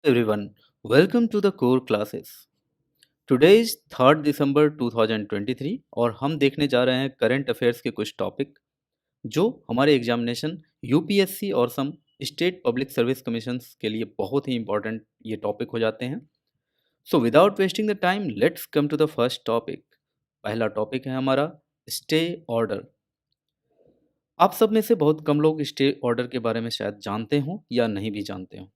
Everyone, welcome to the core classes. Today is 3rd December 2023 और हम देखने जा रहे हैं करंट अफेयर्स के कुछ टॉपिक जो हमारे एग्जामिनेशन यूपीएससी और some state public service commissions के लिए बहुत ही इंपॉर्टेंट ये टॉपिक हो जाते हैं। So without wasting the time let's come to the first topic. पहला टॉपिक है हमारा स्टे ऑर्डर। आप सब में से बहुत कम लोग स्टे ऑर्डर के बारे में शायद जानते हों या नहीं भी जानते हों।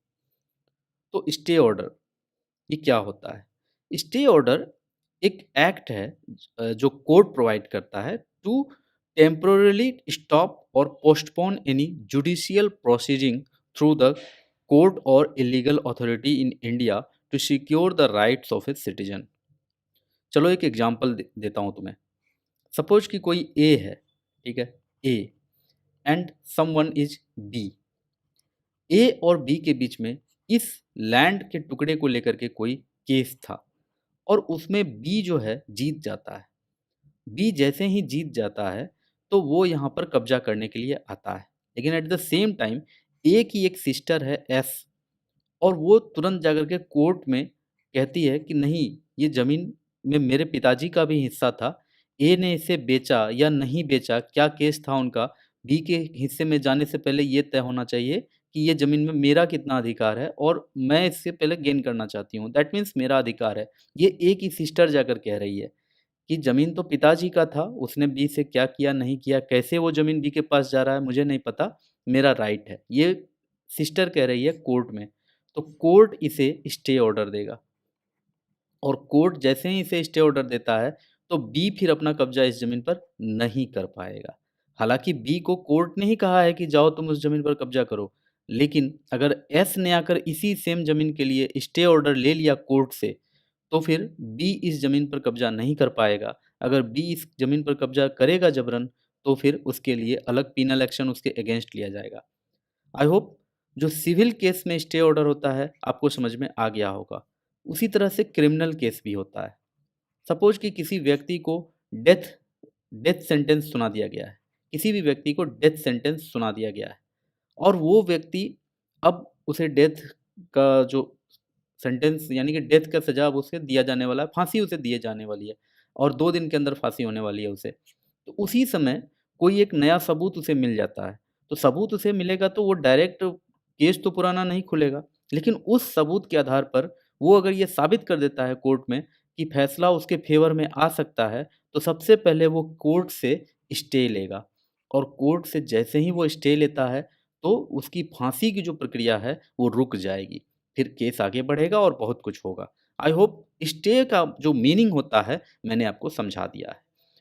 तो स्टे ऑर्डर ये क्या होता है? स्टे ऑर्डर एक एक्ट है जो कोर्ट प्रोवाइड करता है टू टेम्पोरली स्टॉप और postpone any judicial proceeding through the court और illegal authority in India to secure the rights of a citizen. चलो एक एग्जांपल देता हूँ तुम्हें। सपोज कि कोई ए है, ठीक है, A and someone is B. A और बी के बीच में इस लैंड के टुकड़े को लेकर के कोई केस था और उसमें बी जो है जीत जाता है। बी जैसे ही जीत जाता है तो वो यहाँ पर कब्जा करने के लिए आता है, लेकिन एट द सेम टाइम ए की एक सिस्टर है एस और वो तुरंत जाकर के कोर्ट में कहती है कि नहीं, ये ज़मीन में मेरे पिताजी का भी हिस्सा था, ए ने इसे बेचा या नहीं बेचा, क्या केस था उनका, बी के हिस्से में जाने से पहले ये तय होना चाहिए कि ये ज़मीन में मेरा कितना अधिकार है और मैं इससे पहले गेन करना चाहती हूँ, दैट मीन्स मेरा अधिकार है। ये ए की सिस्टर जाकर कह रही है कि ज़मीन तो पिताजी का था, उसने बी से क्या किया नहीं किया, कैसे वो ज़मीन बी के पास जा रहा है मुझे नहीं पता, मेरा राइट है। ये सिस्टर कह रही है कोर्ट में। तो कोर्ट इसे स्टे ऑर्डर देगा और कोर्ट जैसे ही इसे स्टे ऑर्डर देता है तो बी फिर अपना कब्जा इस ज़मीन पर नहीं कर पाएगा। हालाँकि बी को कोर्ट ने ही कहा है कि जाओ तुम उस ज़मीन पर कब्जा करो, लेकिन अगर एस ने आकर इसी सेम ज़मीन के लिए स्टे ऑर्डर ले लिया कोर्ट से, तो फिर बी इस ज़मीन पर कब्जा नहीं कर पाएगा। अगर बी इस ज़मीन पर कब्जा करेगा जबरन, तो फिर उसके लिए अलग पीनल एक्शन उसके अगेंस्ट लिया जाएगा। आई होप जो सिविल केस में स्टे ऑर्डर होता है आपको समझ में आ गया होगा। उसी तरह से क्रिमिनल केस भी होता है। सपोज कि किसी व्यक्ति को डेथ डेथ सेंटेंस सुना दिया गया है, किसी भी व्यक्ति को डेथ सेंटेंस सुना दिया गया है और वो व्यक्ति अब उसे डेथ का जो सेंटेंस यानी कि डेथ का सजा अब उसे दिया जाने वाला है, फांसी उसे दिए जाने वाली है और 2 दिन के अंदर फांसी होने वाली है उसे। तो उसी समय कोई एक नया सबूत उसे मिल जाता है। तो सबूत उसे मिलेगा तो वो डायरेक्ट केस तो पुराना नहीं खुलेगा, लेकिन उस सबूत के आधार पर वो अगर ये साबित कर देता है कोर्ट में कि फैसला उसके फ़ेवर में आ सकता है, तो सबसे पहले वो कोर्ट से स्टे लेगा और कोर्ट से जैसे ही वो स्टे लेता है, तो उसकी फांसी की जो प्रक्रिया है, वो रुक जाएगी। फिर केस आगे बढ़ेगा और बहुत कुछ होगा। आई होप स्टे का जो मीनिंग होता है मैंने आपको समझा दिया है।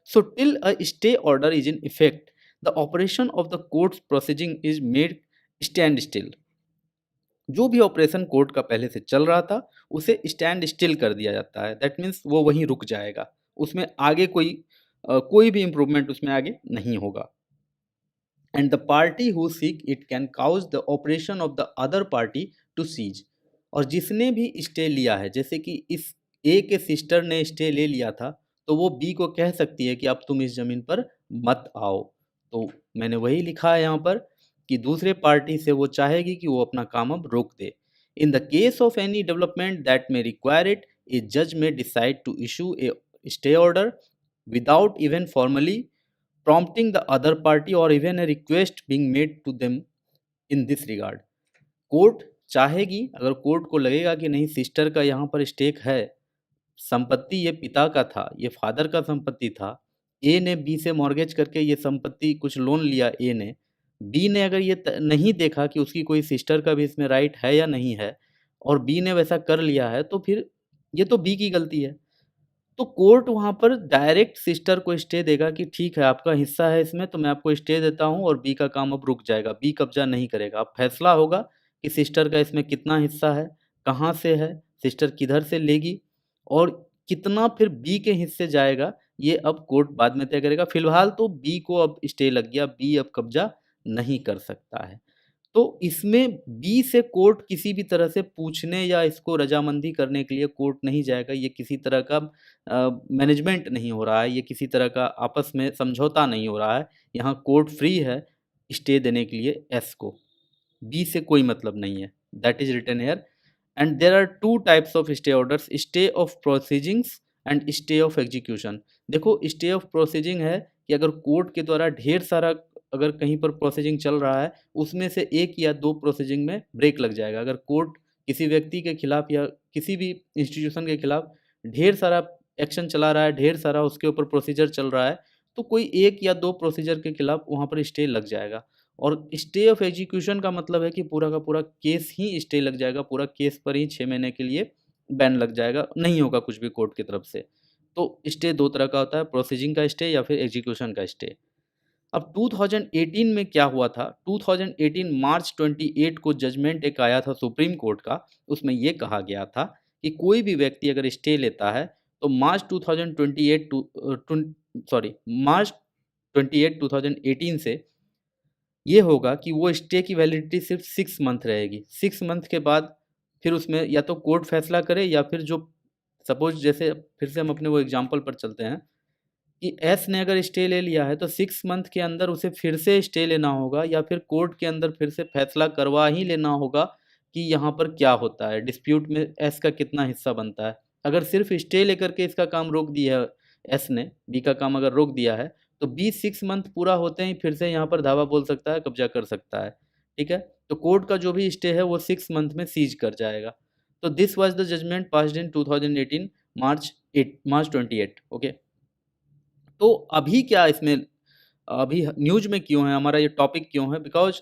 So till a stay order is in effect the operation of the courts proceeding is made stand still. जो भी ऑपरेशन कोर्ट का पहले से चल रहा था उसे स्टैंड स्टिल कर दिया जाता है, दैट मीन्स वो वहीं रुक जाएगा, उसमें आगे कोई भी इम्प्रूवमेंट उसमें आगे नहीं होगा। And the party who seek it can cause the operation of the other party to cease. और जिसने भी स्टे लिया है, जैसे कि इस ए के सिस्टर ने स्टे ले लिया था, तो वो बी को कह सकती है कि अब तुम इस ज़मीन पर मत आओ। तो मैंने वही लिखा है यहाँ पर कि दूसरे पार्टी से वो चाहेगी कि वो अपना काम अब रोक दे। In the case of any development that may require it, a जज may decide to issue a stay order without even formally prompting the other party or even a request being made to them in this regard। Court चाहेगी, अगर court को लगेगा कि नहीं sister का यहाँ पर स्टेक है, संपत्ति ये पिता का था, ये फादर का संपत्ति था, ए ने बी से मॉर्गेज करके ये संपत्ति कुछ लोन लिया ए ने, बी ने अगर ये नहीं देखा कि उसकी कोई सिस्टर का भी इसमें राइट है या नहीं है और बी ने वैसा कर लिया है, तो फिर ये तो बी की गलती है। तो कोर्ट वहाँ पर डायरेक्ट सिस्टर को स्टे देगा कि ठीक है आपका हिस्सा है इसमें, तो मैं आपको स्टे देता हूँ और बी का काम अब रुक जाएगा, बी कब्जा नहीं करेगा। अब फैसला होगा कि सिस्टर का इसमें कितना हिस्सा है, कहाँ से है, सिस्टर किधर से लेगी और कितना फिर बी के हिस्से जाएगा, ये अब कोर्ट बाद में तय करेगा। फिलहाल तो बी को अब स्टे लग गया, बी अब कब्जा नहीं कर सकता है। तो इसमें बी से कोर्ट किसी भी तरह से पूछने या इसको रजामंदी करने के लिए कोर्ट नहीं जाएगा। ये किसी तरह का मैनेजमेंट नहीं हो रहा है, ये किसी तरह का आपस में समझौता नहीं हो रहा है। यहाँ कोर्ट फ्री है स्टे देने के लिए एस को, बी से कोई मतलब नहीं है। That is written here and there are two types of stay orders, stay of proceedings and stay of execution. देखो स्टे ऑफ प्रोसीजिंग है कि अगर कोर्ट के द्वारा ढेर सारा अगर कहीं पर प्रोसीजिंग चल रहा है, उसमें से एक या दो प्रोसीजिंग में ब्रेक लग जाएगा। अगर कोर्ट किसी व्यक्ति के खिलाफ या किसी भी इंस्टीट्यूशन के खिलाफ ढेर सारा एक्शन चला रहा है, ढेर सारा उसके ऊपर प्रोसीजर चल रहा है, तो कोई एक या दो प्रोसीजर के खिलाफ वहाँ पर स्टे लग जाएगा। और स्टे ऑफ एग्जीक्यूशन का मतलब है कि पूरा का पूरा केस ही स्टे लग जाएगा, पूरा केस पर ही 6 महीने के लिए बैन लग जाएगा, नहीं होगा कुछ भी कोर्ट की तरफ से। तो स्टे दो तरह का होता है, प्रोसीजिंग का स्टे या फिर एग्जीक्यूशन का स्टे। अब 2018 में क्या हुआ था, 2018 मार्च 28 को जजमेंट एक आया था सुप्रीम कोर्ट का। उसमें ये कहा गया था कि कोई भी व्यक्ति अगर स्टे लेता है तो मार्च 2028 मार्च 28 2018 से ये होगा कि वो स्टे की वैलिडिटी सिर्फ 6 मंथ रहेगी। 6 मंथ के बाद फिर उसमें या तो कोर्ट फैसला करे या फिर जो सपोज, जैसे फिर से हम अपने वो एग्जाम्पल पर चलते हैं कि एस ने अगर स्टे ले लिया है तो 6 मंथ के अंदर उसे फिर से स्टे लेना होगा या फिर कोर्ट के अंदर फिर से फैसला करवा ही लेना होगा कि यहाँ पर क्या होता है, डिस्प्यूट में एस का कितना हिस्सा बनता है। अगर सिर्फ स्टे लेकर के इसका काम रोक दिया है, एस ने बी का काम अगर रोक दिया है, तो बी 6 मंथ पूरा होते ही फिर से यहाँ पर धावा बोल सकता है, कब्जा कर सकता है। ठीक है, तो कोर्ट का जो भी स्टे है वो 6 मंथ में सीज कर जाएगा। तो this was the judgment passed in 2018 March 28। Okay, तो अभी क्या इसमें, अभी न्यूज में क्यों है, हमारा ये टॉपिक क्यों है, बिकॉज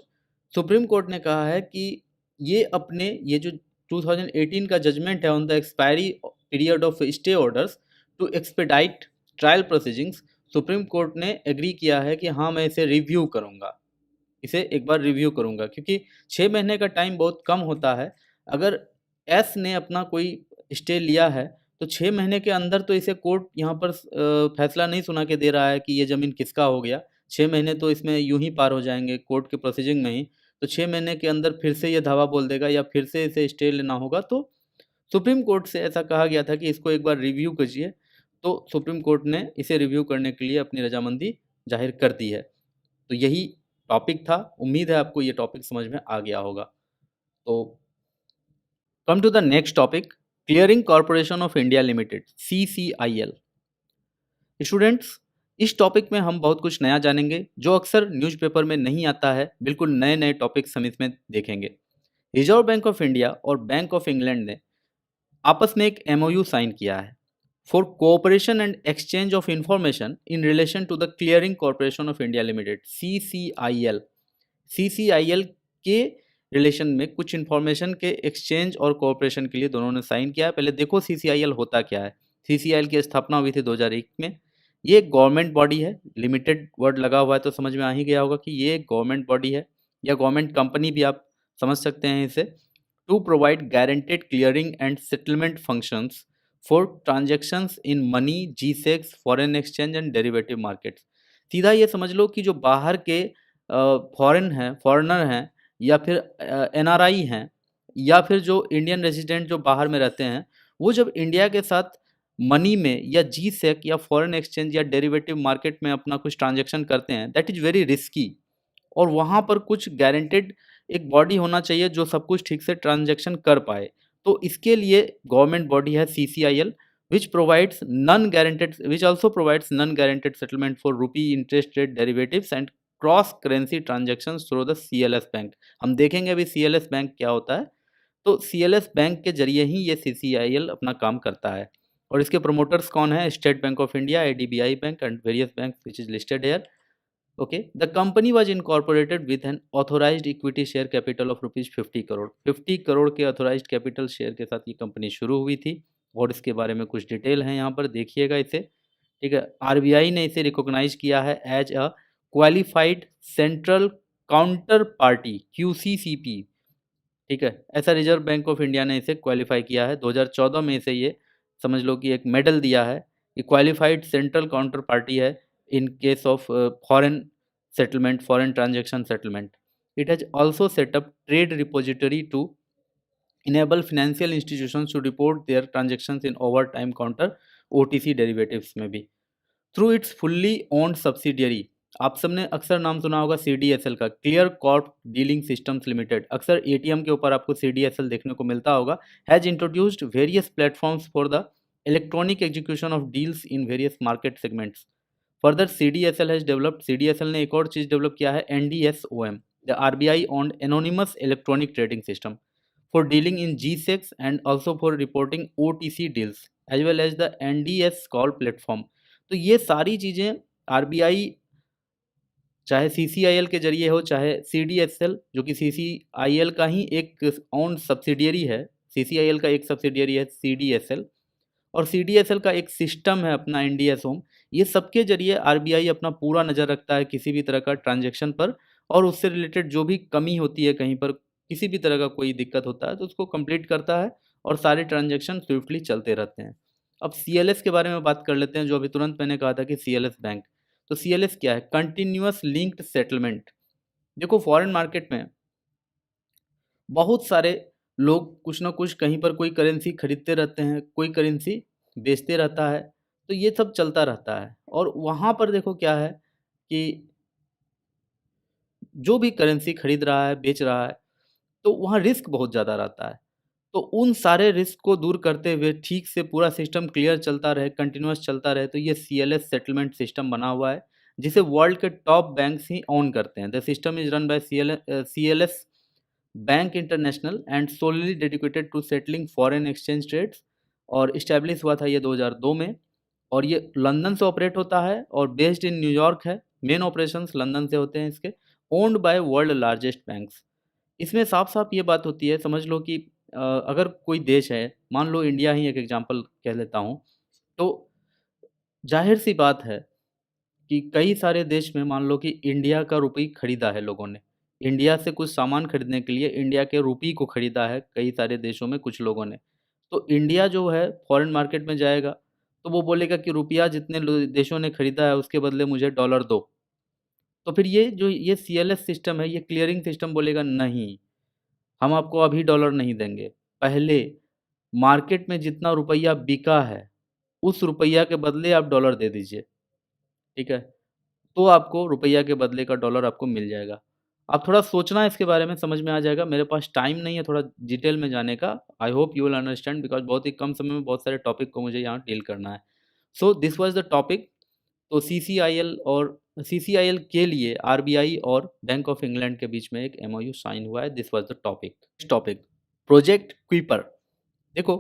सुप्रीम कोर्ट ने कहा है कि ये अपने ये जो 2018 का जजमेंट है on the expiry period of stay orders to expedite trial proceedings, Supreme Court ने एग्री किया है कि हाँ मैं इसे रिव्यू करूँगा, इसे एक बार रिव्यू करूँगा, क्योंकि 6 महीने का टाइम बहुत कम होता है। अगर एस ने अपना कोई स्टे लिया है तो 6 महीने के अंदर तो इसे कोर्ट यहाँ पर फैसला नहीं सुना के दे रहा है कि ये ज़मीन किसका हो गया। 6 महीने तो इसमें यूं ही पार हो जाएंगे कोर्ट के प्रोसीजिंग में ही। तो 6 महीने के अंदर फिर से ये धावा बोल देगा या फिर से इसे स्टे लेना होगा। तो सुप्रीम कोर्ट से ऐसा कहा गया था कि इसको एक बार रिव्यू कीजिए। तो सुप्रीम कोर्ट ने इसे रिव्यू करने के लिए अपनी रजामंदी जाहिर कर दी है। तो यही टॉपिक था। उम्मीद है आपको ये टॉपिक समझ में आ गया होगा। तो come to the next topic, Clearing Corporation of India Limited, CCIL। Students, इस टॉपिक में हम बहुत कुछ नया जानेंगे जो अक्सर न्यूज़पेपर में नहीं आता है। बिल्कुल नए नए टॉपिक्स हम इसमें देखेंगे। रिजर्व बैंक ऑफ इंडिया और बैंक ऑफ इंग्लैंड ने आपस में एक MOU साइन किया है for cooperation and exchange of information in relation to the Clearing Corporation of India Limited, CCIL। CCIL के रिलेशन में कुछ इन्फॉर्मेशन के एक्सचेंज और कोऑपरेशन के लिए दोनों ने साइन किया है। पहले देखो CCIL होता क्या है। CCIL की स्थापना हुई थी 2001 में। ये एक गवर्नमेंट बॉडी है। लिमिटेड वर्ड लगा हुआ है तो समझ में आ ही गया होगा कि ये एक गवर्नमेंट बॉडी है या गवर्नमेंट कंपनी भी आप समझ सकते हैं इसे। To provide guaranteed clearing and settlement functions for transactions in money, GSEX, foreign exchange and derivative markets. सीधा ये समझ लो कि जो बाहर के फॉरेनर हैं या फिर NRI हैं या फिर जो इंडियन रेजिडेंट जो बाहर में रहते हैं, वो जब इंडिया के साथ मनी में या GSEC या फॉरेन एक्सचेंज या डेरिवेटिव मार्केट में अपना कुछ ट्रांजेक्शन करते हैं, दैट इज़ वेरी रिस्की। और वहाँ पर कुछ गारंटेड एक बॉडी होना चाहिए जो सब कुछ ठीक से ट्रांजेक्शन कर पाए। तो इसके लिए गवर्नमेंट बॉडी है CCIL, which also provides non-guaranteed settlement for rupee interest rate derivatives and cross currency transaction through the CLS bank. हम देखेंगे अभी CLS बैंक क्या होता है। तो CLS बैंक के जरिए ही ये CCIL अपना काम करता है। और इसके प्रमोटर्स कौन है? State Bank of India, IDBI bank and various bank which is listed here. Okay, the company was incorporated with an authorised equity share capital of ₹50 crore. 50 crore के ऑथोराइज्ड कैपिटल शेयर के साथ ये कंपनी शुरू हुई थी। और इसके बारे में कुछ डिटेल है यहाँ पर, देखिएगा इसे। ठीक है, RBI ने इसे रिकॉग्नाइज किया है as a qualified central counter party, QCCP। ठीक है, ऐसा रिजर्व बैंक ऑफ इंडिया ने इसे क्वालिफाई किया है। 2014 में इसे ये समझ लो कि एक मेडल दिया है। ये क्वालिफाइड सेंट्रल काउंटर पार्टी है in case of foreign settlement, foreign transaction settlement. It has also set up trade repository टू enable financial institutions to report their transactions in over time counter OTC derivatives में भी। Through it's fully owned subsidiary, आप सबने अक्सर नाम सुना होगा CDSL का, clear Corp dealing systems limited. अक्सर एटीएम के ऊपर आपको CDSL देखने को मिलता होगा। Has introduced various platforms for the electronic execution of deals in various market segments. Further CDSL has developed, CDSL ने एक और चीज़ डेवलप किया है, NDSOM, the RBI owned anonymous electronic trading system for dealing in GSEX and also for reporting OTC deals as well as the NDS call platform। तो ये सारी चीज़ें RBI चाहे CCIL के जरिए हो चाहे CDSL, जो कि CCIL का ही एक ओन सब्सिडियरी है, CCIL का एक सब्सिडियरी है CDSL, और CDSL का एक सिस्टम है अपना NDS होम। ये सबके जरिए आरबीआई अपना पूरा नज़र रखता है किसी भी तरह का ट्रांजैक्शन पर, और उससे रिलेटेड जो भी कमी होती है, कहीं पर किसी भी तरह का कोई दिक्कत होता है तो उसको कंप्लीट करता है और सारे ट्रांजैक्शन स्विफ्टली चलते रहते हैं। अब CLS के बारे में बात कर लेते हैं, जो अभी तुरंत मैंने कहा था कि CLS बैंक। तो CLS क्या है? Continuous linked settlement. देखो फॉरेन मार्केट में बहुत सारे लोग कुछ ना कुछ कहीं पर कोई करेंसी खरीदते रहते हैं, कोई करेंसी बेचते रहता है, तो ये सब चलता रहता है। और वहाँ पर देखो क्या है कि जो भी करेंसी खरीद रहा है, बेच रहा है, तो वहाँ रिस्क बहुत ज़्यादा रहता है। तो उन सारे रिस्क को दूर करते हुए ठीक से पूरा सिस्टम क्लियर चलता रहे, कंटिन्यूअस चलता रहे, तो ये CLS सेटलमेंट सिस्टम बना हुआ है, जिसे वर्ल्ड के टॉप बैंक्स ही ऑन करते हैं। The system is run by CLS bank international and solely dedicated to settling foreign exchange trades, और इस्टेब्लिश हुआ था ये 2002 में, और ये लंदन से ऑपरेट होता है और बेस्ड इन न्यूयॉर्क है। मेन ऑपरेशंस लंदन से होते हैं इसके। Owned by world largest banks. इसमें साफ-साफ ये बात होती है, समझ लो कि अगर कोई देश है, मान लो इंडिया ही एक एग्ज़ाम्पल कह लेता हूँ, तो ज़ाहिर-सी बात है कि कई सारे देश में मान लो कि इंडिया का रुपये खरीदा है लोगों ने। इंडिया से कुछ सामान खरीदने के लिए इंडिया के रुपये को खरीदा है कई सारे देशों में कुछ लोगों ने। तो इंडिया जो है फॉरेन मार्केट में जाएगा, तो वो बोलेगा कि रुपया जितने देशों ने खरीदा है उसके बदले मुझे डॉलर दो। तो फिर ये जो ये CLS सिस्टम है, ये क्लियरिंग सिस्टम बोलेगा नहीं, हम आपको अभी डॉलर नहीं देंगे। पहले मार्केट में जितना रुपया बिका है, उस रुपया के बदले आप डॉलर दे दीजिए, ठीक है? तो आपको रुपया के बदले का डॉलर आपको मिल जाएगा। आप थोड़ा सोचना इसके बारे में, समझ में आ जाएगा। मेरे पास टाइम नहीं है थोड़ा डिटेल में जाने का। I hope you will understand, because बहुत ही कम समय में बहुत सारे टॉपिक को मुझे यहाँ डील करना है। So this was the topic. तो CCIL के लिए आरबीआई और बैंक ऑफ इंग्लैंड के बीच में एक MOU साइन हुआ है। This was the topic. Next topic, project Kuiper. देखो,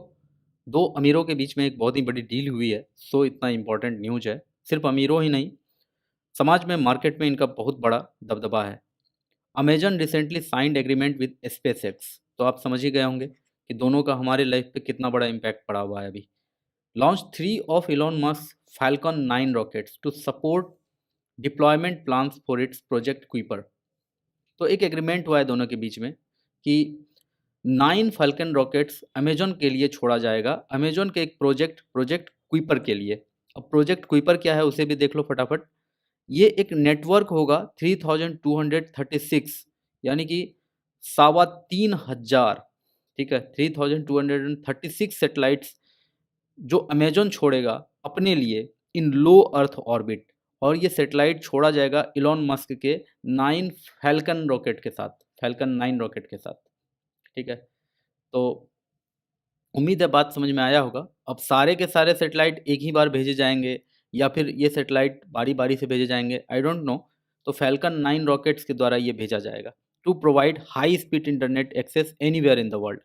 2 अमीरों के बीच में एक बहुत ही बड़ी डील हुई है, सो इतना इम्पोर्टेंट न्यूज़ है। सिर्फ अमीरों ही नहीं, समाज में, मार्केट में इनका बहुत बड़ा दबदबा है। Amazon recently signed agreement with SpaceX। तो आप समझ ही गए होंगे कि दोनों का हमारे लाइफ पे कितना बड़ा इम्पैक्ट पड़ा हुआ है अभी। Launch 3 of Elon Musk Falcon 9 rockets to support deployment plans for its project Kuiper. तो एक एग्रीमेंट हुआ है दोनों के बीच में कि 9 फाल्कन रॉकेट्स अमेजन के लिए छोड़ा जाएगा, अमेजन के एक प्रोजेक्ट क्विपर के लिए। अब प्रोजेक्ट क्विपर क्या है उसे भी देख लो फटाफट। ये एक नेटवर्क होगा 3236, यानी कि 3,500, ठीक है, 3236 सैटेलाइट्स जो अमेजन छोड़ेगा अपने लिए इन लो अर्थ ऑर्बिट। और ये सैटेलाइट छोड़ा जाएगा इलॉन मस्क के 9 फैल्कन रॉकेट के साथ, फैल्कन 9 रॉकेट के साथ, ठीक है। तो उम्मीद है बात समझ में आया होगा। अब सारे के सारे सैटेलाइट एक ही बार भेजे जाएँगे या फिर ये सैटेलाइट बारी-बारी से भेजे जाएँगे, आई डोंट नो। तो फ़ैल्कन 9 रॉकेट्स के द्वारा ये भेजा जाएगा to provide high speed internet access anywhere in the world.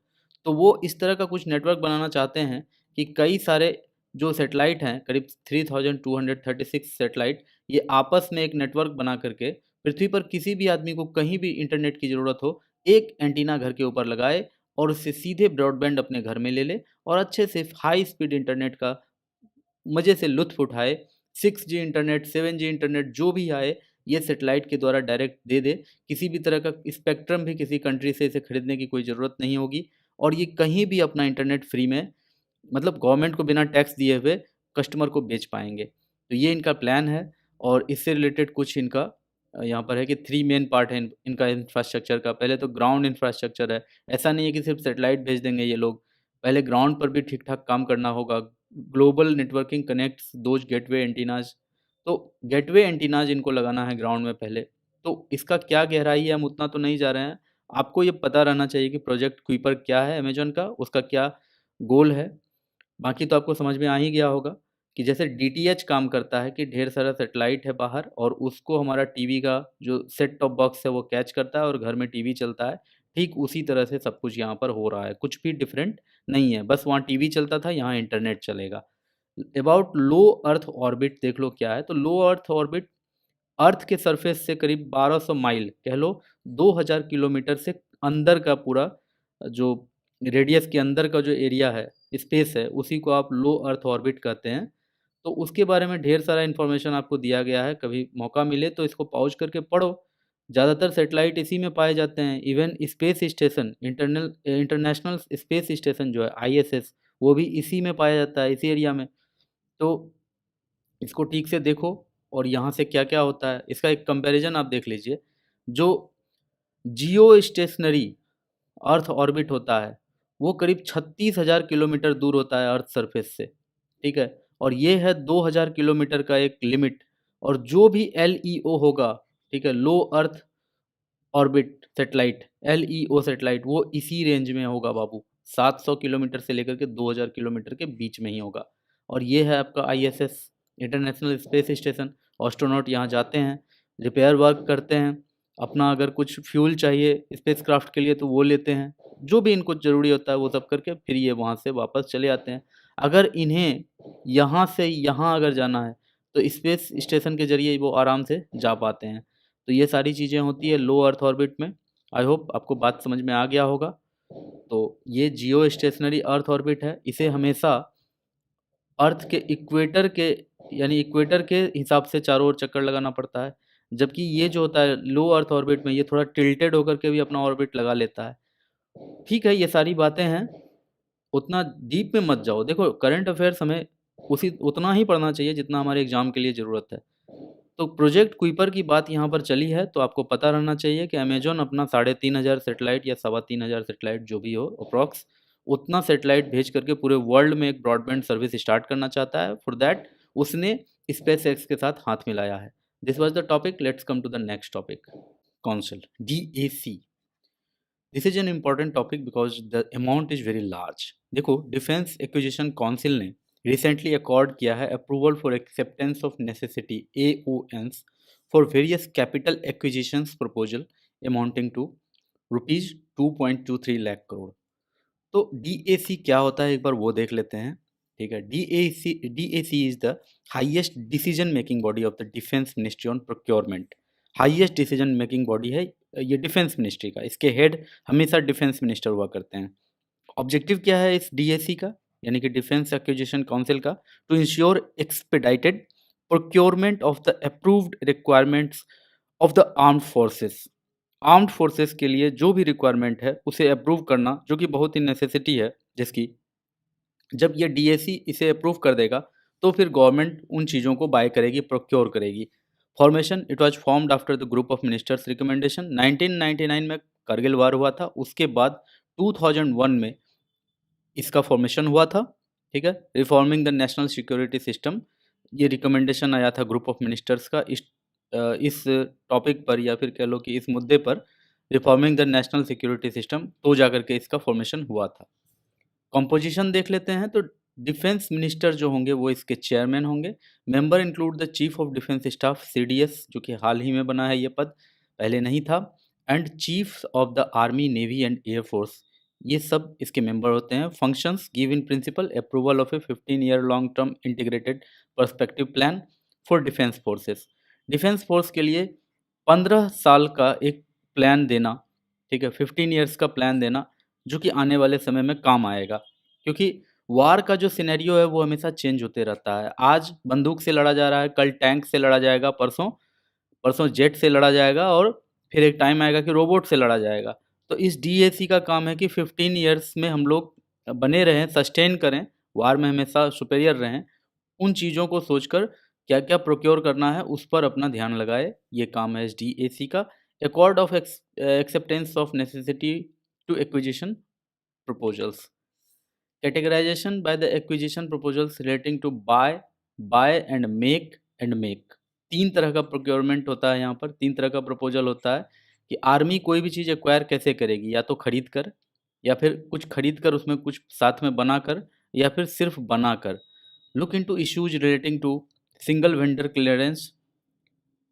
तो वो इस तरह का कुछ नेटवर्क बनाना चाहते हैं कि कई सारे जो सैटेलाइट हैं, करीब 3236 सैटेलाइट, ये आपस में एक नेटवर्क बना करके पृथ्वी पर किसी भी आदमी को कहीं भी इंटरनेट की ज़रूरत हो, एक एंटीना घर के ऊपर लगाए और उससे सीधे ब्रॉडबैंड अपने घर में ले ले और अच्छे से हाई स्पीड इंटरनेट का मज़े से लुत्फ़ उठाए। 6G इंटरनेट, 7G इंटरनेट जो भी आए, ये सैटेलाइट के द्वारा डायरेक्ट दे दे। किसी भी तरह का स्पेक्ट्रम भी किसी कंट्री से इसे खरीदने की कोई ज़रूरत नहीं होगी, और ये कहीं भी अपना इंटरनेट फ्री में, मतलब गवर्नमेंट को बिना टैक्स दिए हुए कस्टमर को बेच पाएँगे। तो ये इनका प्लान है, और इससे रिलेटेड कुछ इनका यहाँ पर है कि 3 मेन पार्ट है इनका इंफ्रास्ट्रक्चर का। पहले तो ग्राउंड इंफ्रास्ट्रक्चर है। ऐसा नहीं है कि सिर्फ सैटेलाइट भेज देंगे ये लोग, पहले ग्राउंड पर भी ठीक-ठाक काम करना होगा। Global networking connects those gateway antennas. तो गेटवे एंटीनाज इनको लगाना है ग्राउंड में पहले। तो इसका क्या गहराई है हम उतना तो नहीं जा रहे हैं। आपको ये पता रहना चाहिए कि प्रोजेक्ट कुइपर क्या है अमेज़न का, उसका क्या गोल है। बाकी तो आपको समझ में आ ही गया होगा कि जैसे डीटीएच काम करता है कि ढेर सारा सैटेलाइट है बाहर और उसको हमारा टीवी का जो सेट टॉप बॉक्स है वो कैच करता है और घर में टीवी चलता है। ठीक उसी तरह से सब कुछ यहाँ पर हो रहा है, कुछ भी डिफरेंट नहीं है, बस वहाँ टीवी चलता था, यहाँ इंटरनेट चलेगा। अबाउट लो अर्थ ऑर्बिट देख लो क्या है। तो लो अर्थ ऑर्बिट अर्थ के सरफेस से करीब 1200 माइल कह लो 2000 किलोमीटर से अंदर का पूरा जो रेडियस के अंदर का जो एरिया है, स्पेस है, उसी को आप लो अर्थ ऑर्बिट कहते हैं। तो उसके बारे में ढेर सारा इन्फॉर्मेशन आपको दिया गया है, कभी मौका मिले तो इसको पॉज करके पढ़ो। ज़्यादातर सैटेलाइट इसी में पाए जाते हैं। Even space station international space station जो है आईएसएस, वो भी इसी में पाया जाता है, इसी एरिया में। तो इसको ठीक से देखो और यहाँ से क्या क्या होता है इसका एक कंपैरिजन आप देख लीजिए। जो जियो स्टेशनरी अर्थ ऑर्बिट होता है वो करीब 36,000 किलोमीटर दूर होता है अर्थ सरफेस से, ठीक है। और ये है 2000 किलोमीटर का एक लिमिट। और जो भी एल होगा, ठीक है, low earth orbit satellite, LEO satellite, वो इसी रेंज में होगा बाबू। 700 किलोमीटर से लेकर के 2000 किलोमीटर के बीच में ही होगा। और ये है आपका ISS, international space station. Astronaut यहाँ जाते हैं, रिपेयर वर्क करते हैं, अपना अगर कुछ फ्यूल चाहिए स्पेसक्राफ्ट के लिए तो वो लेते हैं, जो भी इनको ज़रूरी होता है वो सब करके फिर ये वहाँ से वापस चले आते हैं। अगर इन्हें यहाँ से यहाँ अगर जाना है तो स्पेस स्टेशन के ज़रिए वो आराम से जा पाते हैं। तो ये सारी चीज़ें होती है लो अर्थ ऑर्बिट में। आई होप आपको बात समझ में आ गया होगा। तो ये जियो स्टेशनरी अर्थ ऑर्बिट है, इसे हमेशा अर्थ के इक्वेटर के यानी इक्वेटर के हिसाब से चारों ओर चक्कर लगाना पड़ता है। जबकि ये जो होता है लो अर्थ ऑर्बिट में ये थोड़ा टिल्टेड होकर के भी अपना ऑर्बिट लगा लेता है। ठीक है, ये सारी बातें हैं, उतना डीप में मत जाओ। देखो करंट अफेयर्स हमें उसी उतना ही पढ़ना चाहिए जितना हमारे एग्जाम के लिए ज़रूरत है। तो प्रोजेक्ट कुइपर की बात यहाँ पर चली है तो आपको पता रहना चाहिए कि अमेजोन अपना 3,500 सेटेलाइट या 3,2500 सेटेलाइट जो भी हो अप्रॉक्स, उतना सेटेलाइट भेज करके पूरे वर्ल्ड में एक ब्रॉडबैंड सर्विस स्टार्ट करना चाहता है। फॉर दैट उसने स्पेस एक्स के साथ हाथ मिलाया है। This was the topic, let's come to the next topic. Council, DAC, this is an important topic because the amount is very large. देखो डिफेंस एक्विजिशन काउंसिल ने रिसेंटली अकॉर्ड किया है approval for acceptance of necessity AONs for various capital acquisitions proposal amounting to rupees 2.23 lakh crore. तो DAC क्या होता है एक बार वो देख लेते हैं। ठीक है, DAC is the highest decision making body of the defence ministry on procurement. Highest decision making body है ये डिफेंस मिनिस्ट्री का, इसके हेड हमेशा डिफेंस मिनिस्टर हुआ करते हैं। ऑब्जेक्टिव क्या है इस DAC का, यानी कि डिफेंस एक्विजिशन काउंसिल का? To ensure expedited procurement of the approved requirements of the armed forces. Armed forces के लिए जो भी रिक्वायरमेंट है उसे अप्रूव करना, जो कि बहुत ही नेसेसिटी है जिसकी। जब ये DAC इसे अप्रूव कर देगा तो फिर गवर्नमेंट उन चीज़ों को बाय करेगी, प्रोक्योर करेगी। Formation, it was formed after the group of ministers recommendation. 1999 में करगिल वार हुआ था, उसके बाद 2001 में इसका फॉर्मेशन हुआ था। ठीक है, reforming the national security system, ये रिकमेंडेशन आया था ग्रुप ऑफ मिनिस्टर्स का इस टॉपिक पर, या फिर कह लो कि इस मुद्दे पर, reforming the national security system, तो जाकर के इसका फॉर्मेशन हुआ था। कॉम्पोजिशन देख लेते हैं तो डिफेंस मिनिस्टर जो होंगे वो इसके चेयरमैन होंगे। Member include the chief of defence staff CDS, जो कि हाल ही में बना है ये पद, पहले नहीं था। And chief of the army, navy and air force, ये सब इसके मेंबर होते हैं। Functions, give in principle approval of A 15-year long term integrated perspective plan for defence forces. Defence force के लिए 15 साल का एक प्लान देना, ठीक है, 15 ईयर्स का प्लान देना, जो कि आने वाले समय में काम आएगा। क्योंकि वार का जो सिनेरियो है वो हमेशा चेंज होते रहता है। आज बंदूक से लड़ा जा रहा है, कल टैंक से लड़ा जाएगा, परसों परसों जेट से लड़ा जाएगा, और फिर एक टाइम आएगा कि रोबोट से लड़ा जाएगा। तो इस DAC का काम है कि 15 ईयर्स में हम लोग बने रहें, सस्टेन करें, वार में हमेशा सुपेरियर रहें। उन चीज़ों को सोचकर क्या क्या प्रोक्योर करना है उस पर अपना ध्यान लगाए, ये काम है इस DAC का। Accord of acceptance of necessity to acquisition proposals. Categorization by the acquisition proposals relating to buy and make and make. 3 तरह का प्रोक्योरमेंट होता है यहाँ पर, 3 तरह का प्रपोज़ल होता है कि आर्मी कोई भी चीज़ एक्वायर कैसे करेगी, या तो खरीद कर, या फिर कुछ खरीद कर उसमें कुछ साथ में बनाकर, या फिर सिर्फ बनाकर। Look into issues relating to single vendor clearance,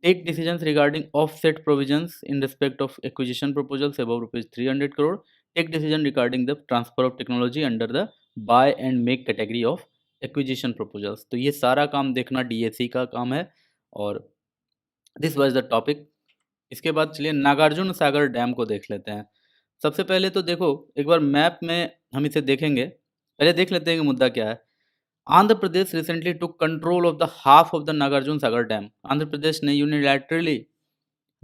take decisions regarding offset provisions in respect of acquisition proposals above rupees 300 crore, take decision regarding the transfer of technology under the buy and make category of acquisition proposals. तो ये सारा काम देखना DAC का काम है, और this was the topic. इसके बाद चलिए नागार्जुन सागर डैम को देख लेते हैं। सबसे पहले तो देखो, एक बार मैप में हम इसे देखेंगे, पहले देख लेते हैं कि मुद्दा क्या है। Andhra Pradesh recently took control of the half of the Nagarjuna Sagar dam. Andhra Pradesh ने यूनिलैटरली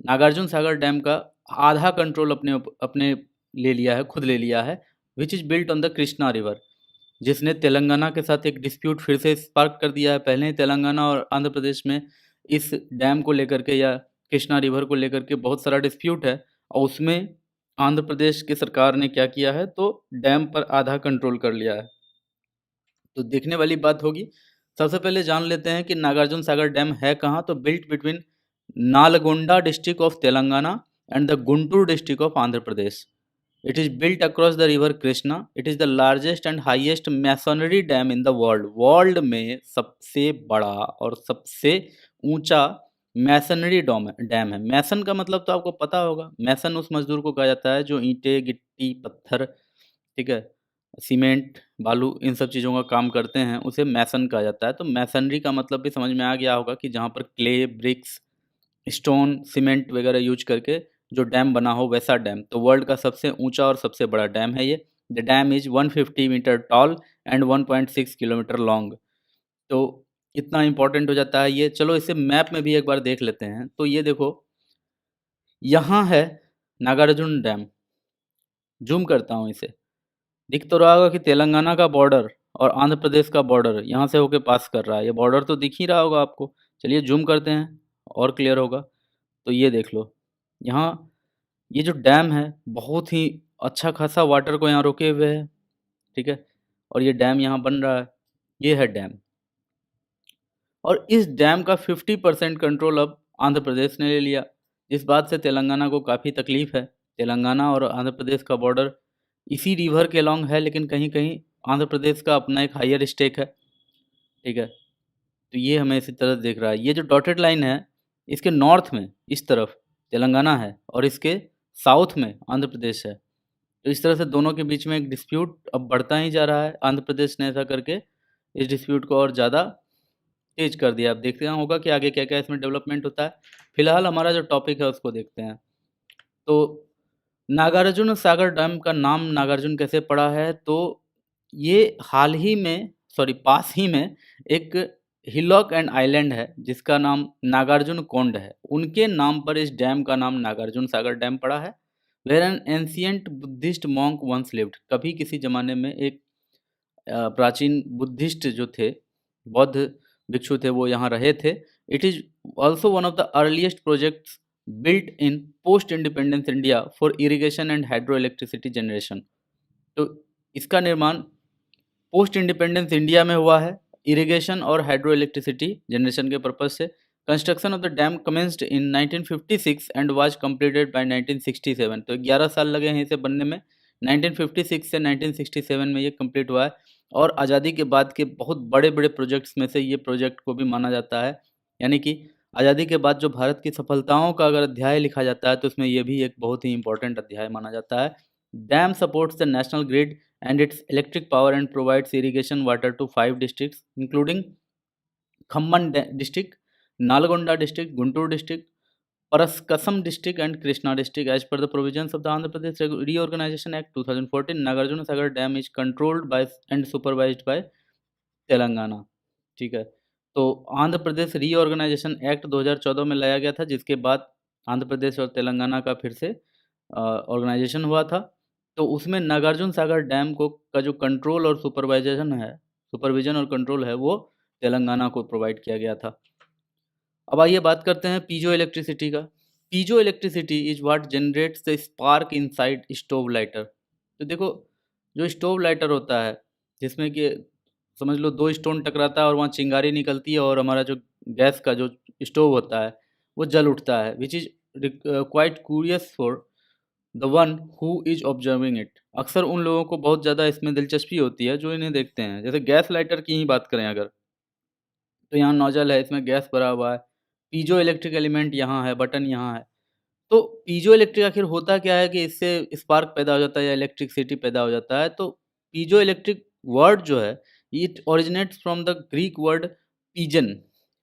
नागार्जुन सागर डैम का आधा कंट्रोल अपने ले लिया है, खुद ले लिया है, which is built on the Krishna river, जिसने तेलंगाना के साथ एक डिस्प्यूट फिर से स्पार्क कर दिया है। पहले ही तेलंगाना और आंध्र प्रदेश में इस डैम को लेकर के या कृष्णा रिवर को लेकर के बहुत सारा डिस्प्यूट है, और उसमें आंध्र प्रदेश की सरकार ने क्या किया है, तो डैम पर आधा कंट्रोल कर लिया है। तो देखने वाली बात होगी। सबसे पहले जान लेते हैं कि नागार्जुन सागर डैम है कहाँ। तो built between Nalgonda district of Telangana and the Guntur district of Andhra Pradesh. It is built across the river Krishna. It is the largest and highest masonry dam in the world. World में सबसे बड़ा और सबसे ऊंचा मैसनरी डैम है। मैसन का मतलब तो आपको पता होगा, मैसन उस मजदूर को कहा जाता है जो ईंटें, गिट्टी, पत्थर, ठीक है, सीमेंट, बालू, इन सब चीज़ों का काम करते हैं, उसे मैसन कहा जाता है। तो मैसनरी का मतलब भी समझ में आ गया होगा कि जहाँ पर क्ले, ब्रिक्स, स्टोन, सीमेंट वगैरह यूज करके जो डैम बना हो, वैसा डैम। तो वर्ल्ड का सबसे ऊंचा और सबसे बड़ा डैम है ये। The dam is 150 metre tall and 1.6 kilometre long. तो इतना इंपॉर्टेंट हो जाता है ये। चलो इसे मैप में भी एक बार देख लेते हैं। तो ये देखो, यहाँ है नागार्जुन डैम। जूम करता हूँ इसे, दिख तो रहा होगा कि तेलंगाना का बॉर्डर और आंध्र प्रदेश का बॉर्डर यहाँ से होके पास कर रहा है। ये बॉर्डर तो दिख ही रहा होगा आपको। चलिए जूम करते हैं और क्लियर होगा। तो ये देख लो, यहाँ ये जो डैम है बहुत ही अच्छा खासा वाटर को यहाँ रोके हुए है, ठीक है, और ये डैम यहाँ बन रहा है। ये है डैम, और इस डैम का 50% कंट्रोल अब आंध्र प्रदेश ने ले लिया। इस बात से तेलंगाना को काफ़ी तकलीफ है। तेलंगाना और आंध्र प्रदेश का बॉर्डर इसी रिवर के लॉन्ग है, लेकिन कहीं कहीं आंध्र प्रदेश का अपना एक हायर स्टेक है, ठीक है। तो ये हमें इसी तरह देख रहा है। ये जो डॉटेड लाइन है, इसके नॉर्थ में इस तरफ तेलंगाना है और इसके साउथ में आंध्र प्रदेश है। तो इस तरह से दोनों के बीच में एक डिस्प्यूट अब बढ़ता ही जा रहा है। आंध्र प्रदेश ने ऐसा करके इस डिस्प्यूट को और ज़्यादा तेज कर दिया। अब देखते हैं होगा कि आगे क्या क्या इसमें डेवलपमेंट होता है। फिलहाल हमारा जो टॉपिक है उसको देखते हैं। तो नागार्जुन सागर डैम का नाम नागार्जुन कैसे पड़ा है, तो ये हाल ही में, सॉरी पास ही में, एक हिलॉक एंड आइलैंड है जिसका नाम नागार्जुन कोंड है। उनके नाम पर इस डैम का नाम नागार्जुन सागर डैम पड़ा है। Where an ancient Buddhist monk once lived. कभी किसी ज़माने में एक प्राचीन बुद्धिस्ट जो थे, बौद्ध भिक्षु थे, वो यहाँ रहे थे। It is also one of the earliest projects built in post independence India for irrigation and hydro electricity generation. तो इसका निर्माण पोस्ट इंडिपेंडेंस इंडिया में हुआ है, इरिगेशन और हाइड्रो इलेक्ट्रिसिटी जनरेशन के पर्पज से। Construction of the dam commenced in 1956 and was completed by 1967। तो 11 साल लगे हैं इसे बनने में। 1956 से 1967 में ये कंप्लीट हुआ है, और आज़ादी के बाद के बहुत बड़े बड़े प्रोजेक्ट्स में से ये प्रोजेक्ट को भी माना जाता है। यानी कि आज़ादी के बाद जो भारत की सफलताओं का अगर अध्याय लिखा जाता है तो उसमें ये भी एक बहुत ही इंपॉर्टेंट अध्याय माना जाता है। Dam supports the national grid and its electric power and provides irrigation water to 5 districts including Khamman district, Nalgonda district, Guntur district, Paraskasam district and Krishna district. As per the provisions of the Andhra Pradesh Reorganization Act 2014, Nagarjuna Sagar Dam is controlled by and supervised by Telangana, ठीक है। तो Andhra Pradesh reorganisation act 2014 में लाया गया था, जिसके बाद आंध्र प्रदेश और तेलंगाना का फिर से ऑर्गेनाइजेशन हुआ था। तो उसमें नागार्जुन सागर डैम को का जो कंट्रोल और सुपरविजन और कंट्रोल है, वो तेलंगाना को प्रोवाइड किया गया था। अब आइए बात करते हैं पीजो इलेक्ट्रिसिटी का। Piezo electricity is what generates the spark inside stove lighter. तो देखो, जो स्टोव लाइटर होता है जिसमें कि समझ लो 2 स्टोन टकराता है और वहाँ चिंगारी निकलती है और हमारा जो गैस का जो स्टोव होता है वो जल उठता है, which is quite curious for the one who is observing it. अक्सर उन लोगों को बहुत ज़्यादा इसमें दिलचस्पी होती है जो इन्हें देखते हैं। जैसे गैस लाइटर की ही बात करें अगर, तो यहाँ नोजल है, इसमें गैस भरा हुआ है, पीजो इलेक्ट्रिक एलिमेंट यहाँ है, बटन यहाँ है। तो पीजो इलेक्ट्रिक आखिर होता क्या है कि इससे स्पार्क पैदा हो जाता है या इलेक्ट्रिसिटी पैदा हो जाता है। तो पीजो इलेक्ट्रिक वर्ड जो है, it originates from the Greek word piezein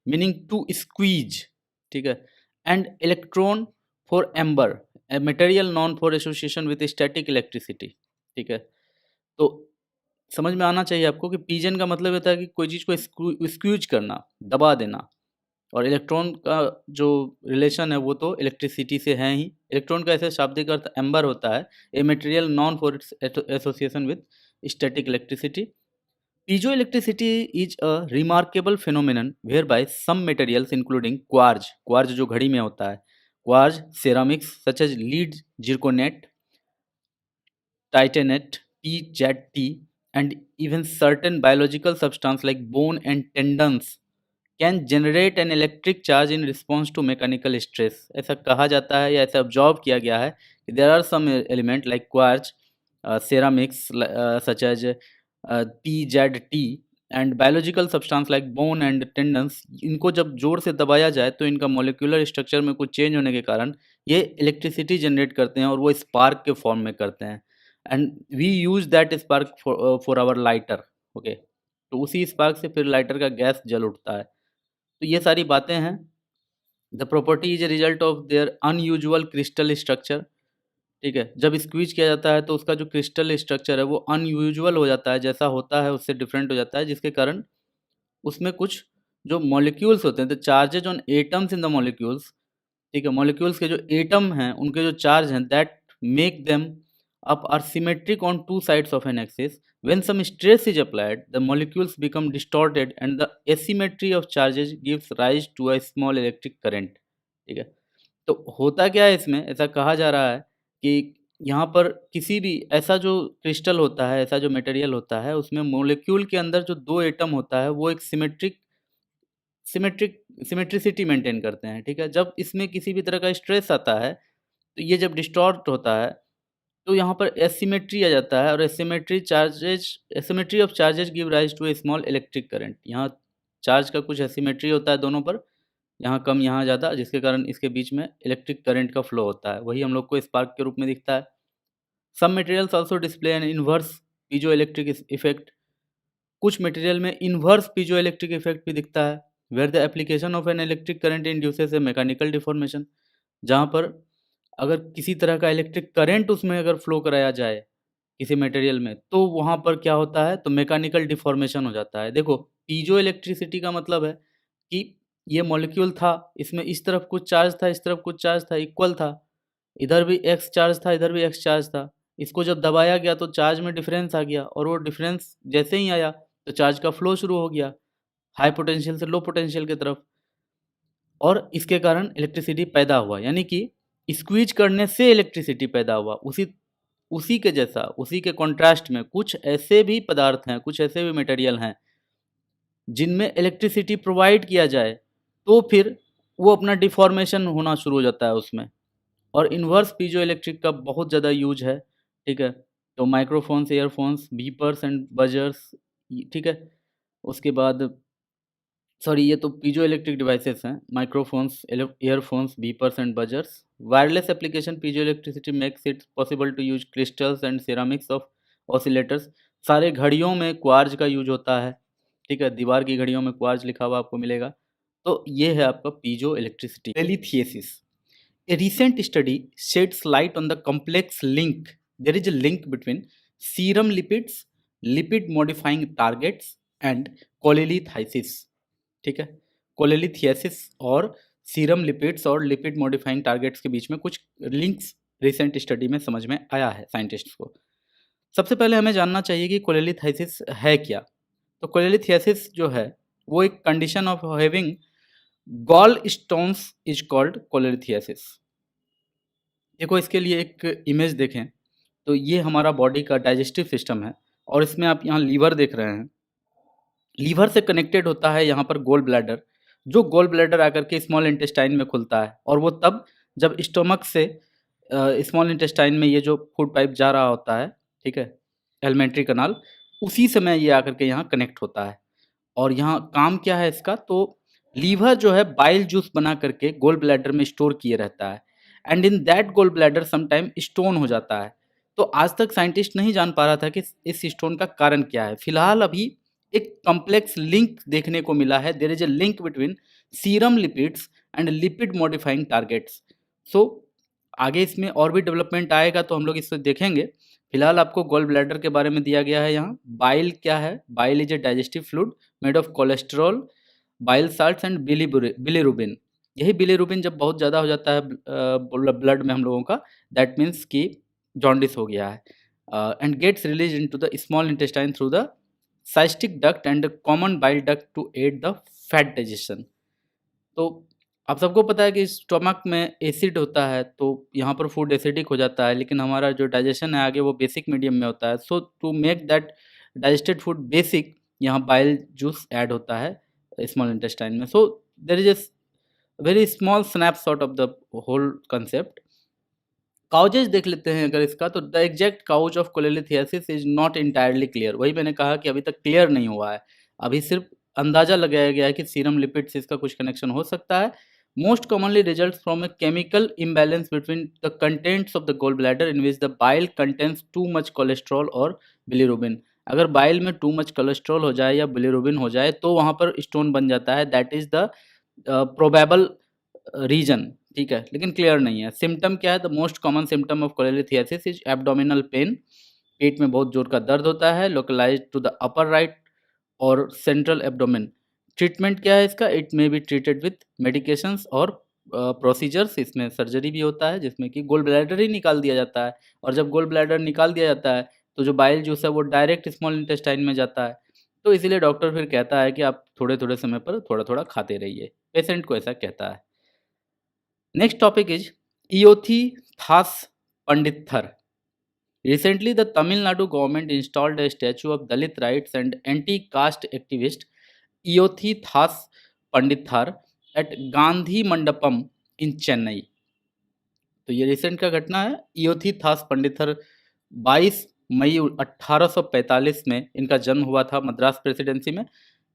meaning to squeeze, ठीक है, and electron for amber, a material known for association with static electricity, ठीक है। तो समझ में आना चाहिए आपको कि पीजन का मतलब होता है कि कोई चीज़ को स्क्यूज करना, दबा देना। और इलेक्ट्रॉन का जो रिलेशन है वो तो इलेक्ट्रिसिटी से है ही। इलेक्ट्रॉन का ऐसे शाब्दिक अर्थ एम्बर होता है, a material known for its association with static electricity. Piezo electricity is a remarkable phenomenon where by some materials including quartz, quartz जो घड़ी में होता है, quartz, ceramics such as lead, zirconate, titanate, PZT, and even certain biological substance like bone and tendons can generate an electric charge in response to mechanical stress। ऐसा कहा जाता है या ऐसा ऑब्जर्व किया गया है कि there are some element like quartz, ceramics such as PZT and biological substance like bone and tendons, इनको जब जोर से दबाया जाए तो इनका मॉलिक्यूलर स्ट्रक्चर में कुछ चेंज होने के कारण ये इलेक्ट्रिसिटी जनरेट करते हैं और वो स्पार्क के फॉर्म में करते हैं। And we use that spark for our lighter, okay. तो उसी स्पार्क से फिर लाइटर का गैस जल उठता है। तो ये सारी बातें हैं। The property is a result of their unusual crystal structure, ठीक है। जब स्क्वीज किया जाता है तो उसका जो क्रिस्टल स्ट्रक्चर है वो अनयूजुअल हो जाता है, जैसा होता है उससे डिफरेंट हो जाता है, जिसके कारण उसमें कुछ जो मॉलिक्यूल्स होते हैं, the charges on atoms in the molecules, ठीक है, मॉलिक्यूल्स के जो एटम हैं उनके जो चार्ज हैं that make them up are symmetric on two sides of an axis. When some stress is applied the molecules become distorted and the asymmetry of charges gives rise to a small electric current, ठीक है। तो होता क्या है इसमें, ऐसा कहा जा रहा है कि यहाँ पर किसी भी ऐसा जो क्रिस्टल होता है, ऐसा जो मटेरियल होता है, उसमें मॉलिक्यूल के अंदर जो 2 एटम होता है वो एक सिमेट्रिक सिमेट्रिसिटी मेंटेन करते हैं, ठीक है। जब इसमें किसी भी तरह का स्ट्रेस आता है तो ये जब डिस्टॉर्ट होता है तो यहाँ पर एसिमेट्री आ जाता है और asymmetry of charges give rise to a small electric current. यहाँ चार्ज का कुछ एसिमेट्री होता है दोनों पर, यहाँ कम यहाँ ज़्यादा, जिसके कारण इसके बीच में इलेक्ट्रिक करंट का फ्लो होता है, वही हम लोग को स्पार्क के रूप में दिखता है। Some materials also display an inverse piezo electric effect, कुछ मटेरियल में इन्वर्स पीजो इलेक्ट्रिक इफेक्ट भी दिखता है, where the application of an electric current induces a mechanical deformation, जहाँ पर अगर किसी तरह का इलेक्ट्रिक करंट उसमें अगर फ्लो कराया जाए किसी मटेरियल में तो वहाँ पर क्या होता है, तो मैकेनिकल डिफॉर्मेशन हो जाता है। देखो पीजो इलेक्ट्रिसिटी का मतलब है कि ये मॉलिक्यूल था, इसमें इस तरफ कुछ चार्ज था, इस तरफ कुछ चार्ज था, इक्वल था, इधर भी एक्स चार्ज था, इधर भी एक्स चार्ज था। इसको जब दबाया गया तो चार्ज में डिफरेंस आ गया और वो डिफरेंस जैसे ही आया तो चार्ज का फ्लो शुरू हो गया हाई पोटेंशियल से लो पोटेंशियल की तरफ, और इसके कारण इलेक्ट्रिसिटी पैदा हुआ। यानी कि स्क्वीज करने से इलेक्ट्रिसिटी पैदा हुआ। उसी उसी के जैसा, उसी के कॉन्ट्रास्ट में कुछ ऐसे भी पदार्थ हैं, कुछ ऐसे भी मटेरियल हैं जिनमें इलेक्ट्रिसिटी प्रोवाइड किया जाए तो फिर वो अपना डिफॉर्मेशन होना शुरू हो जाता है उसमें। और इन्वर्स पीजो इलेक्ट्रिक का बहुत ज़्यादा यूज है, ठीक है। तो microphones, earphones, beepers and buzzers, ठीक है। उसके बाद सॉरी, ये तो पीजो इलेक्ट्रिक डिवाइसेस हैं, microphones, earphones, beepers and buzzers. Wireless application piezo electricity makes it possible to use crystals and ceramics of oscillators. सारे घड़ियों में क्वार्ज का यूज होता है, ठीक है, दीवार की घड़ियों में क्वार्ज लिखा हुआ आपको मिलेगा। तो ये है आपका पीजो इलेक्ट्रिसिटी। एलिथियसिस, a recent study sheds light on the complex link. There is a link between serum lipids, lipid modifying targets and cholecystitis, ठीक है। कोलेलिथियासिस और सीरम लिपिड्स और लिपिड मॉडिफाइंग टारगेट्स के बीच में कुछ लिंक्स रिसेंट स्टडी में समझ में आया है साइंटिस्ट्स को। सबसे पहले हमें जानना चाहिए कि कोलेलिथाइसिस है क्या। तो कोलेलिथियासिस जो है वो एक condition of having gall stones is called cholelithiasis. देखो इसके लिए एक इमेज देखें तो ये हमारा बॉडी का डाइजेस्टिव सिस्टम है और इसमें आप यहाँ लीवर देख रहे हैं, लीवर से कनेक्टेड होता है यहाँ पर गोल ब्लैडर, जो गोल ब्लैडर आकर के स्मॉल इंटेस्टाइन में खुलता है, और वो तब जब स्टोमक से स्मॉल इंटेस्टाइन में ये जो फूड पाइप जा रहा होता है, ठीक है, एलिमेंट्री कनाल, उसी समय ये आकर के यहाँ कनेक्ट होता है। और यहाँ काम क्या है इसका, तो लीवर जो है बाइल जूस बना करके गोल ब्लैडर में स्टोर किए रहता है, and in that gall bladder sometime stone हो जाता है। तो आज तक साइंटिस्ट नहीं जान पा रहा था कि इस स्टोन का कारण क्या है। फिलहाल अभी एक कॉम्प्लेक्स लिंक देखने को मिला है, there is a link between serum lipids and lipid modifying targets. So आगे इसमें और भी डेवलपमेंट आएगा तो हम लोग इसको देखेंगे। फिलहाल आपको गोल ब्लैडर के बारे में दिया गया है यहाँ। बाइल क्या है, bile is a digestive fluid made of cholesterol, bile salts and bilirubin. यही बिलीरुबिन जब बहुत ज़्यादा हो जाता है ब्लड में हम लोगों का, दैट मीन्स कि जॉन्डिस हो गया है, and gets release into the small intestine through the cystic duct and common bile duct to aid the fat digestion. तो आप सबको पता है कि स्टमक में एसिड होता है, तो यहाँ पर फूड एसिडिक हो जाता है, लेकिन हमारा जो डाइजेशन है आगे वो बेसिक मीडियम में होता है। So to make that digested food basic, यहाँ बाइल जूस ऐड होता है स्मॉल इंटेस्टाइन में। So there is a very small snapshot of the whole concept. Causes देख लेते हैं अगर इसका, तो the exact cause of cholelithiasis is not entirely clear. वही मैंने कहा कि अभी तक क्लियर नहीं हुआ है, अभी सिर्फ अंदाजा लगाया गया है कि सीरम लिपिड से इसका कुछ कनेक्शन हो सकता है। Most commonly result from a chemical imbalance between the contents of the gall bladder in which the bile contains too much cholesterol और बिलीरुबिन। अगर बाइल में टू मच कोलेस्ट्रॉल हो जाए या बिलीरुबिन हो जाए तो वहाँ पर स्टोन बन जाता है, that is the probable reason, ठीक है, लेकिन क्लियर नहीं है। सिम्टम क्या है, the most common symptom of cholelithiasis is abdominal pain, पेट में बहुत जोर का दर्द होता है, localize to the upper right और सेंट्रल एब्डोमेन। ट्रीटमेंट क्या है इसका, it may be treated with medications और प्रोसीजर्स। इसमें सर्जरी भी होता है जिसमें कि गोल ब्लैडर ही निकाल दिया जाता है, और जब गोल ब्लैडर निकाल दिया जाता है तो जो बाइल जूस है वो डायरेक्ट स्मॉल इंटेस्टाइन में जाता है। तो इसीलिए डॉक्टर फिर कहता है कि आप थोड़े थोड़े समय पर थोड़ा थोड़ा खाते रहिए, पेशेंट को ऐसा कहता है। Next topic is Eothi Thas Pandithar. Recently, the Tamil Nadu government installed a statue of Dalit rights and anti-caste activist Eothi Thas Pandithar at Gandhi Mandapam in Chennai. तो ये रिसेंट का घटना है। इयोथी थास पंडितथर 22 मई 1845 में इनका जन्म हुआ था मद्रास प्रेसिडेंसी में।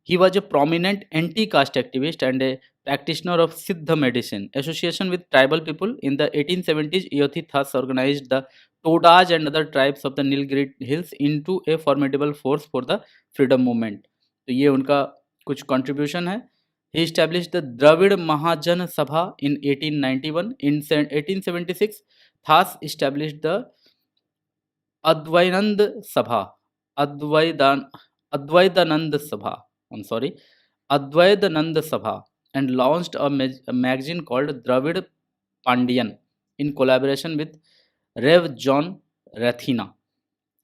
He was a prominent anti-caste activist and a practitioner of Siddha medicine. Association with tribal people in the 1870s, Eothi thus organized the Todaj and other tribes of the Nilgiri Hills into a formidable force for the freedom movement. तो ये उनका कुछ contribution है। He established the Dravid Mahajan Sabha in 1891. In 1876, Thas established the Advainand Sabha, Advaidan, Advaidanand Sabha, I'm sorry, Advaidanand Sabha, and launched a magazine called Dravid Pandian in collaboration with Rev. John Rathina.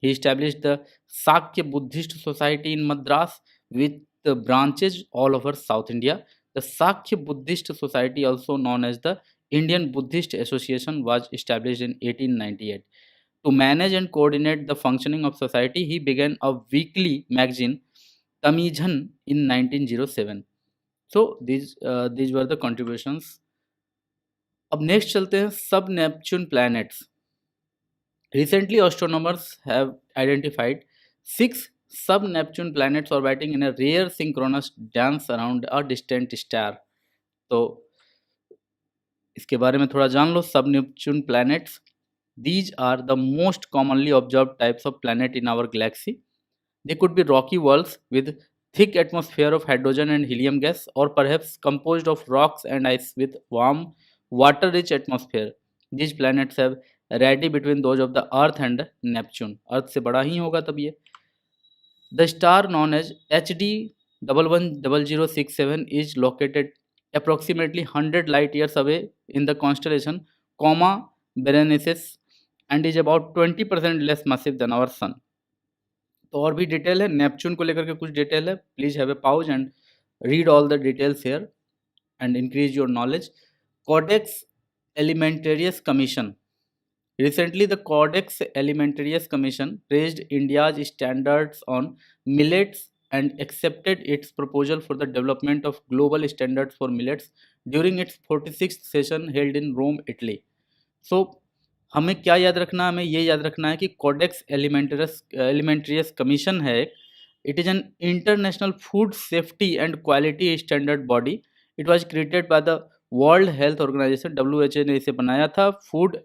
He established the Sakya Buddhist Society in Madras with branches all over South India. The Sakya Buddhist Society, also known as the Indian Buddhist Association, was established in 1898. To manage and coordinate the functioning of society, he began a weekly magazine, Tamizhan, in 1907. So these were the contributions. अब next चलते हैं सब Neptune planets. Recently, astronomers have identified 6 sub-Neptune planets orbiting in a rare synchronous dance around a distant star. तो इसके बारे में थोड़ा जान लो। सब Neptune planets, these are the most commonly observed types of planet in our galaxy. They could be rocky worlds with thick atmosphere of hydrogen and helium gas, or perhaps composed of rocks and ice with warm water-rich atmosphere. These planets have rarity between those of the Earth and Neptune. Earth से बड़ा ही होगा तब ये। The star known as HD 110067 is located approximately 100 light years away in the constellation Coma Berenices and is about 20% less massive than our sun. तो और भी detail है Neptune को लेकर के, कुछ डिटेल है। Please have a pause and read all the details here and increase your knowledge. Codex Alimentarius Commission. Recently, the Codex Alimentarius Commission praised India's standards on millets and accepted its proposal for the development of global standards for millets during its 46th session held in Rome, Italy. So हमें क्या याद रखना है? हमें ये याद रखना है कि कोडेक्स एलिमेंट्रियस कमीशन है, it is an international food safety and quality standard body. It was created by the World Health Organization, WHO ने इसे बनाया था, food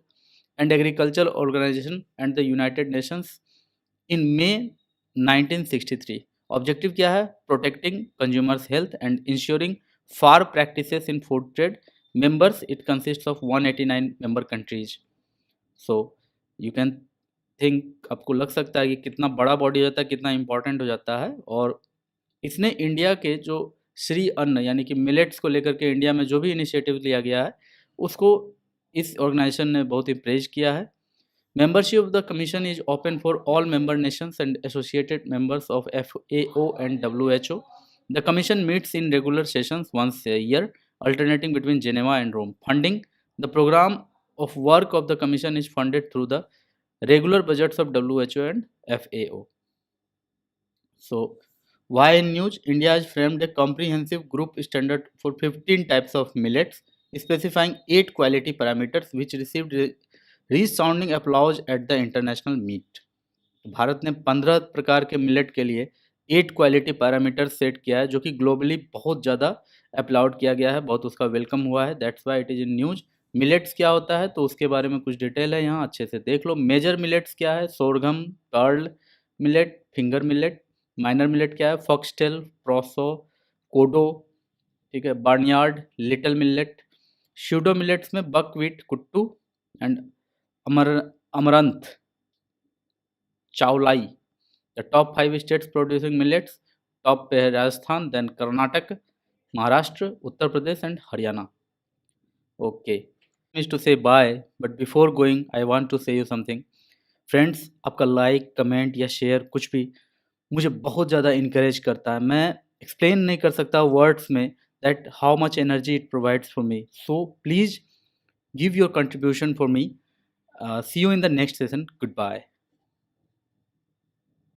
and agriculture organization and the United Nations in May 1963. Objective क्या है? Protecting consumers health and ensuring fair practices in food trade. members, it consists of 189 member countries. So you can think, आपको लग सकता है कि कितना बड़ा body हो जाता है, कितना इंपॉर्टेंट हो जाता है. और इसने इंडिया के जो श्री अन्न यानी कि मिलेट्स को लेकर के इंडिया में जो भी इनिशिएटिव लिया गया है उसको इस ऑर्गेनाइजेशन ने बहुत ही प्रेज किया है. Membership of the Commission is open for all member nations and associated members of FAO and WHO. The Commission meets in regular sessions once a year, alternating between Geneva and Rome. Funding: the program of work of the Commission is funded through the regular budgets of WHO and FAO. So, why in news? India has framed a comprehensive group standard for 15 types of millets, specifying 8 quality parameters which received resounding applause at the international meet. Bharat ने 15 प्रकार के millet के लिए 8 quality parameter set किया है जो कि globally बहुत ज़्यादा अपलाउड किया गया है, बहुत उसका वेलकम हुआ है. That's why it is in news. Millets क्या होता है तो उसके बारे में कुछ डिटेल है यहाँ, अच्छे से देख लो. मेजर मिलेट्स क्या है? Sorghum, pearl millet, finger millet. Minor millet क्या है? फॉक्सटेल, प्रोसो, कोडो, ठीक है, barnyard, little millet. Pseudo millets में buckwheat, kuttu and amaranth, chaulai. The top 5 states producing millets. Top पे है Rajasthan, then Karnataka, Maharashtra, Uttar Pradesh and Haryana. Okay, means to say bye, but before going I want to say you something. Friends, आपका like, comment या share कुछ भी मुझे बहुत ज़्यादा इनकरेज करता है. मैं एक्सप्लेन नहीं कर सकता वर्ड्स में that how much energy it provides for me. So please give your contribution for me. See you in the next session. Goodbye.